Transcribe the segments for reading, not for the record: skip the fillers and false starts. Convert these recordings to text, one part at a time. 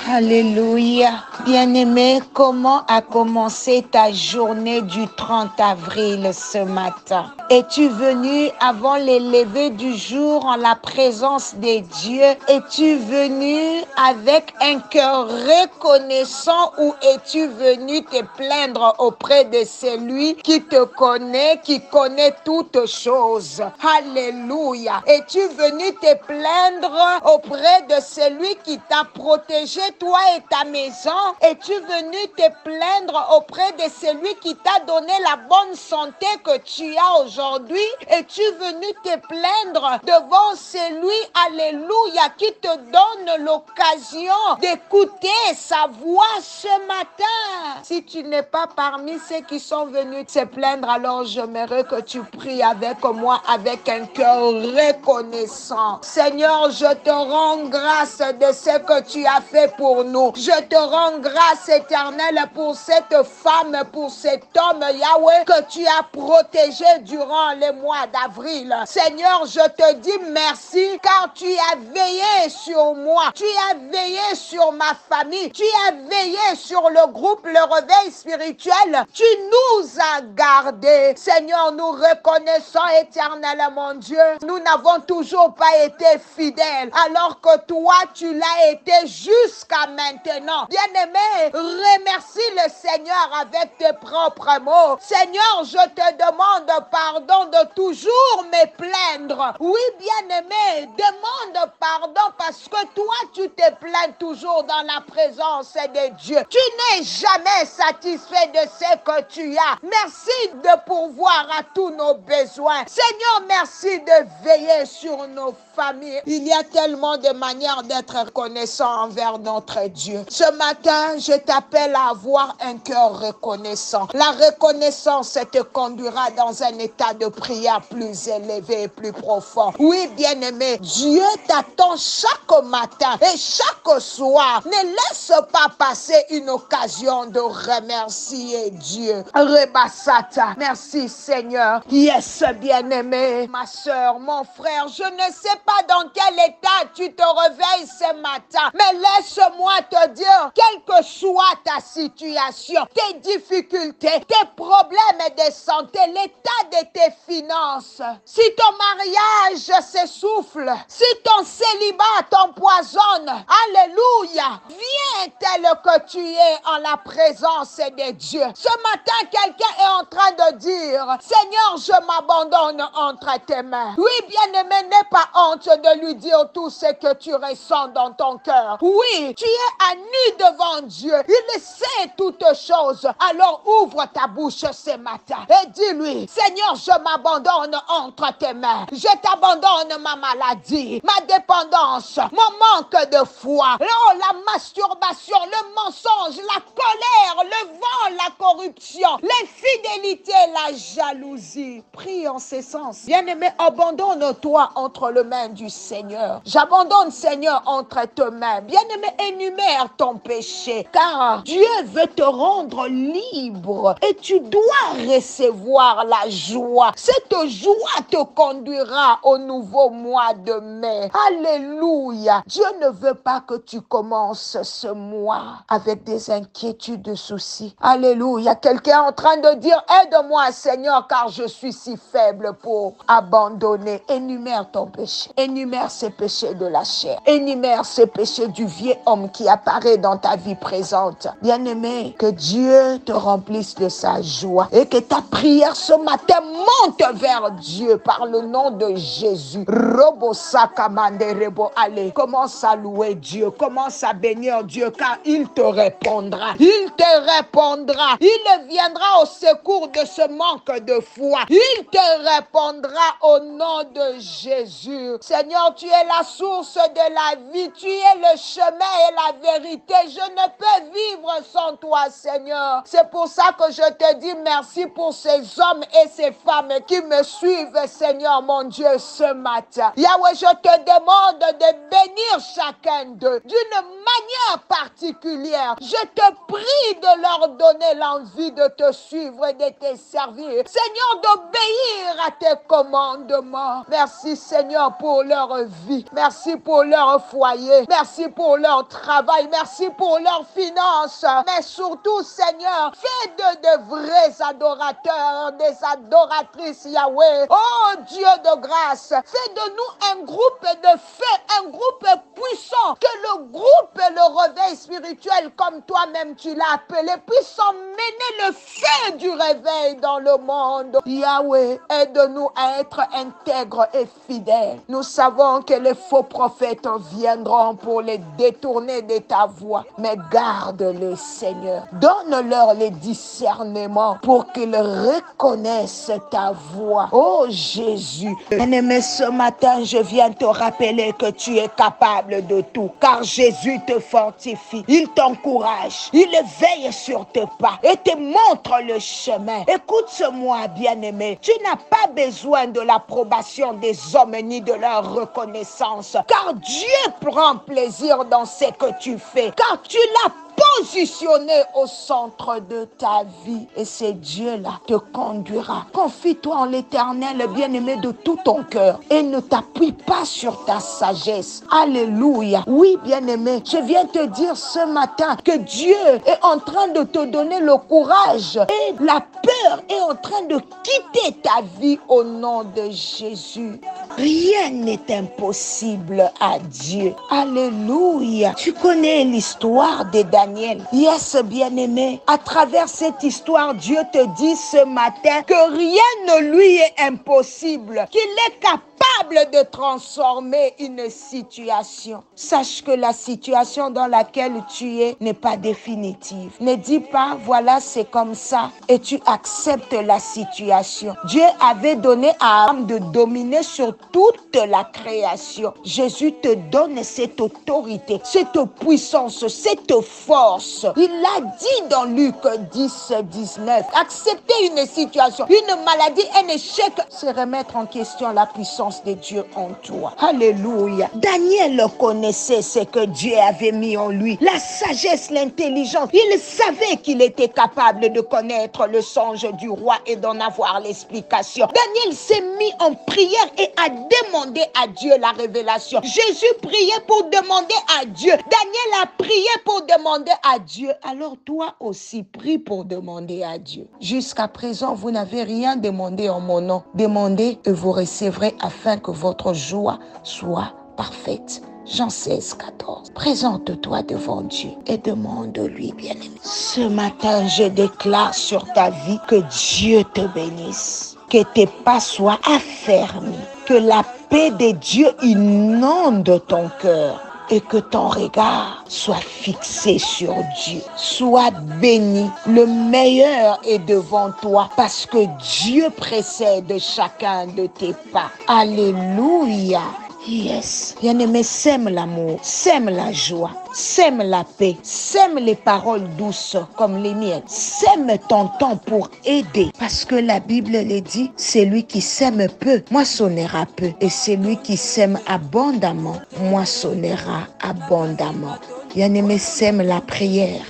Alléluia. Bien-aimé, comment a commencé ta journée du 30 avril ce matin? Es-tu venu avant les levées du jour en la présence de Dieu? Es-tu venu avec un cœur reconnaissant ou es-tu venu te plaindre auprès de celui qui te connaît, qui connaît toutes choses? Alléluia. Es-tu venu te plaindre auprès de celui qui t'a protégé, toi et ta maison? Es-tu venu te plaindre auprès de celui qui t'a donné la bonne santé que tu as aujourd'hui? Es-tu venu te plaindre devant celui, alléluia, qui te donne l'occasion d'écouter sa voix ce matin? Si tu n'es pas parmi ceux qui sont venus se plaindre, alors j'aimerais que tu pries avec moi avec un cœur reconnaissant. Seigneur, je te rends grâce de ce que tu as fait pour nous. Je te rends grâce, éternelle, pour cette femme, pour cet homme, Yahweh, que tu as protégé durant les mois d'avril. Seigneur, je te dis merci car tu as veillé sur moi. Tu as veillé sur ma famille. Tu as veillé sur le groupe, le réveil spirituel. Tu nous as gardés. Seigneur, nous reconnaissons, éternel, mon Dieu, nous n'avons toujours pas été fidèles, alors que toi, tu l'as été jusqu'à maintenant. Bien-aimé, remercie le Seigneur avec tes propres mots. Seigneur, je te demande pardon de toujours me plaindre. Oui, bien-aimé, demande pardon parce que toi, tu te plains toujours dans la présence de Dieu. Tu n'es jamais satisfait de ce que tu as. Merci de pourvoir à tous nos besoins. Seigneur, merci de veiller sur nos familles. Il y a tellement de manières d'être reconnaissant envers notre Dieu. Ce matin, je t'appelle à avoir un cœur reconnaissant. La reconnaissance te conduira dans un état de prière plus élevé et plus profond. Oui, bien-aimé, Dieu t'attend chaque matin et chaque soir. Ne laisse pas passer une occasion de remercier Dieu. Rebasata. Merci, Seigneur. Yes, bien-aimé, ma soeur, mon frère, je ne sais pas dans quel état tu te réveilles ce matin, mais laisse-moi te dire, quelle que soit ta situation, tes difficultés, tes problèmes de santé, l'état de tes finances, si ton mariage s'essouffle, si ton célibat t'empoisonne, alléluia, viens tel que tu es en la présence de Dieu. Ce matin, quelqu'un est en train de dire, Seigneur, je m'abandonne entre tes mains. Oui, bien-aimé, n'aie pas honte de lui dire tout ce que tu ressens dans ton cœur. Oui, tu es à nu devant Dieu. Il sait toutes choses. Alors ouvre ta bouche ce matin et dis-lui, Seigneur, je m'abandonne entre tes mains. Je t'abandonne ma maladie, ma dépendance, mon manque de foi, oh, la masturbation, le mensonge, la colère, le vent, la corruption, l'infidélité, la jalousie. Prie en ce sens. Bien-aimé, abandonne-toi entre les mains du Seigneur. J'abandonne, Seigneur, entre tes mains. Bien-aimé, énumère ton péché, car Dieu veut te rendre libre et tu dois recevoir la joie. Cette joie te conduira au nouveau mois de mai. Alléluia. Dieu ne veut pas que tu commences ce mois avec des inquiétudes, des soucis. Alléluia. Quelqu'un est en train de dire, aide-moi, Seigneur, car je suis si faible pour abandonner. Énumère ton péché. Énumère ces péchés de la chair. Énumère ces péchés du vieux homme qui apparaît dans ta vie présente. Bien-aimé, que Dieu te remplisse de sa joie et que ta prière ce matin monte vers Dieu par le nom de Jésus. Robo sakamande rebo. Allez, commence à louer Dieu. Commence à bénir Dieu car il te répondra. Il te répondra. Il viendra au secours de ce manque de foi. Il te répondra au nom de Jésus. Seigneur, tu es la source de la vie. Tu es le chemin et la vérité. Je ne peux vivre sans toi, Seigneur. C'est pour ça que je te dis merci pour ces hommes et ces femmes qui me suivent, Seigneur, mon Dieu, ce matin. Yahweh, je te demande de bénir chacun d'eux d'une manière particulière. Je te prie de leur donner l'envie de te suivre et de te servir. Seigneur, d'obéir à tes commandements. Merci, Seigneur, pour leur vie. Merci pour leur foyer. Merci pour leur travail, merci pour leurs finances. Mais surtout, Seigneur, fais de vrais adorateurs, des adoratrices, Yahweh. Oh Dieu de grâce, fais de nous un groupe de feu, un groupe puissant, que le groupe, le réveil spirituel, comme toi-même tu l'as appelé, puisse emmener le feu du réveil dans le monde. Yahweh, aide-nous à être intègres et fidèles. Nous savons que les faux prophètes viendront pour les détourner de ta voie, mais garde-les, Seigneur. Donne-leur les discernements pour qu'ils reconnaissent ta voix. Oh Jésus, bien-aimé, ce matin, je viens te rappeler que tu es capable de tout, car Jésus te fortifie, il t'encourage, il veille sur tes pas et te montre le chemin. Écoute-moi, bien-aimé, tu n'as pas besoin de l'approbation des hommes ni de leur reconnaissance, car Dieu prend plaisir dans ce que tu fais, car tu l'as positionné au centre de ta vie. Et ce Dieu-là te conduira. Confie-toi en l'Éternel, bien-aimé, de tout ton cœur. Et ne t'appuie pas sur ta sagesse. Alléluia. Oui, bien-aimé, je viens te dire ce matin que Dieu est en train de te donner le courage. Et la peur est en train de quitter ta vie au nom de Jésus. Rien n'est impossible à Dieu. Alléluia. Tu connais l'histoire de Daniel. Yes, bien-aimé. À travers cette histoire, Dieu te dit ce matin que rien ne lui est impossible, qu'il est capable de transformer une situation. Sache que la situation dans laquelle tu es n'est pas définitive. Ne dis pas, voilà, c'est comme ça, et tu acceptes la situation. Dieu avait donné à Adam de dominer sur toute la création. Jésus te donne cette autorité, cette puissance, cette force. Il l'a dit dans Luc 10, 19. Accepter une situation, une maladie, un échec, c'est remettre en question la puissance de Dieu en toi. Alléluia. Daniel connaissait ce que Dieu avait mis en lui. La sagesse, l'intelligence. Il savait qu'il était capable de connaître le songe du roi et d'en avoir l'explication. Daniel s'est mis en prière et a demandé à Dieu la révélation. Jésus priait pour demander à Dieu. Daniel a prié pour demander à Dieu. Alors toi aussi, prie pour demander à Dieu. Jusqu'à présent, vous n'avez rien demandé en mon nom. Demandez et vous recevrez afin que votre joie soit parfaite. Jean 16, 14. Présente-toi devant Dieu et demande-lui, bien-aimé. Ce matin, je déclare sur ta vie que Dieu te bénisse, que tes pas soient affermis, que la paix de Dieu inonde ton cœur et que ton regard soit fixé sur Dieu. Sois béni. Le meilleur est devant toi parce que Dieu précède chacun de tes pas. Alléluia. Yes. Bien-aimé, sème l'amour, sème la joie, sème la paix, sème les paroles douces comme les miennes. Sème ton temps pour aider. Parce que la Bible le dit, celui qui sème peu, moissonnera peu. Et celui qui sème abondamment, moissonnera abondamment. Bien-aimé, sème la prière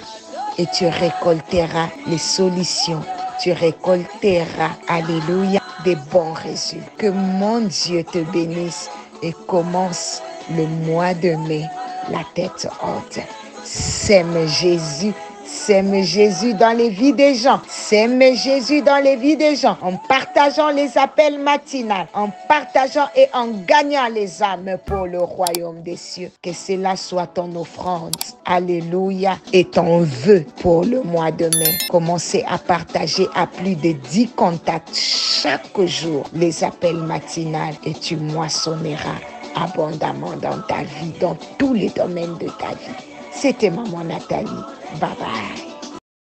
et tu récolteras les solutions. Tu récolteras, alléluia, des bons résultats. Que mon Dieu te bénisse. Et commence le mois de mai, la tête haute. Sème Jésus dans les vies des gens. Sème Jésus dans les vies des gens. En partageant les appels matinaux, en partageant et en gagnant les âmes pour le royaume des cieux. Que cela soit ton offrande. Alléluia. Et ton vœu pour le mois de mai. Commencez à partager à plus de 10 contacts chaque jour les appels matinaux et tu moissonneras abondamment dans ta vie, dans tous les domaines de ta vie. C'était Maman Nathalie. Bye bye.